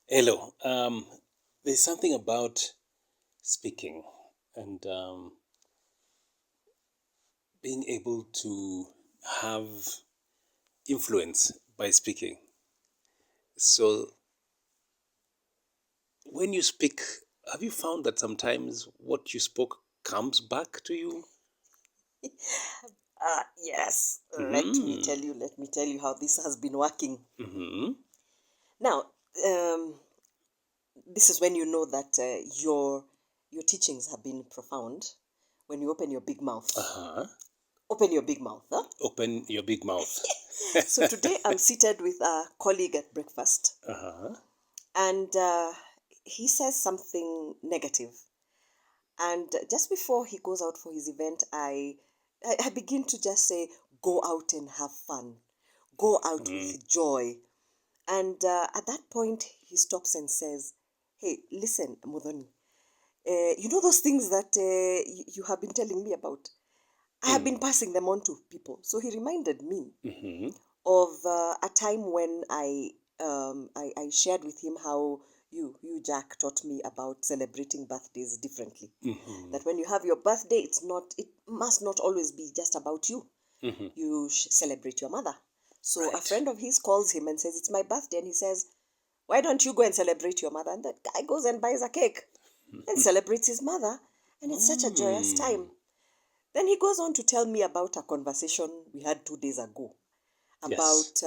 Hello. There's something about speaking and being able to have influence by speaking. So, when you speak, have you found that sometimes what you spoke comes back to you? Yes. Mm-hmm. Let me tell you how this has been working. Mm-hmm. Now, um, this is when you know that your teachings have been profound. When you open your big mouth, Uh-huh. open your big mouth. Huh? Open your big mouth. So today I'm seated with a colleague at breakfast, Uh-huh. and he says something negative. And just before he goes out for his event, I begin to just say, "Go out and have fun, go out Mm. with joy." And at that point, he stops and says, "Hey, listen, Muthoni, you know those things that you have been telling me about? I have been Mm. passing them on to people." So he reminded me Mm-hmm. of a time when I shared with him how you Jack taught me about celebrating birthdays differently. Mm-hmm. That when you have your birthday, it must not always be just about you. Mm-hmm. You celebrate your mother. So a Right. friend of his calls him and says, "It's my birthday," and he says, "Why don't you go and celebrate your mother?" And that guy goes and buys a cake and celebrates his mother, and it's such a joyous Mm. time. Then he goes on to tell me about a conversation we had 2 days ago Yes.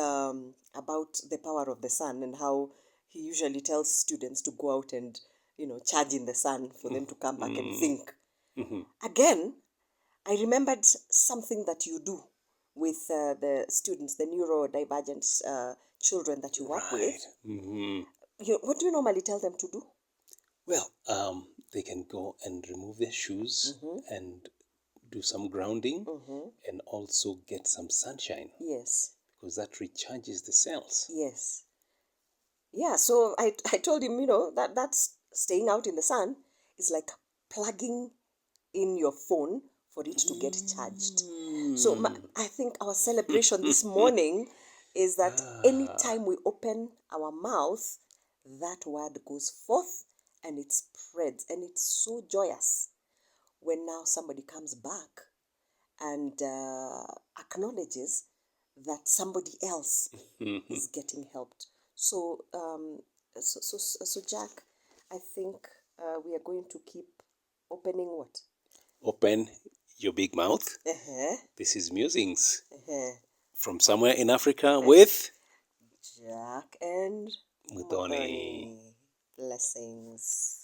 about the power of the sun, and how he usually tells students to go out and charge in the sun for them to come back and Mm. think. Mm-hmm. Again, I remembered something that you do with the students, the neurodivergent children that you work Right. with. Mm-hmm. What do you normally tell them to do? Well, they can go and remove their shoes Mm-hmm. and do some grounding Mm-hmm. and also get some sunshine Yes. because that recharges the cells. Yes. Yeah. So I told him, that's staying out in the sun is like plugging in your phone for it to get charged. So Mm. I think our celebration this morning is that Ah, anytime we open our mouth, that word goes forth and it spreads, and it's so joyous when now somebody comes back and acknowledges that somebody else mhm. is getting helped. So Jack, I think we are going to keep opening what? Open your big mouth. Uh-huh, This is Musings uh-huh. from somewhere in Africa with Jack and Muthoni. Muthoni. Blessings.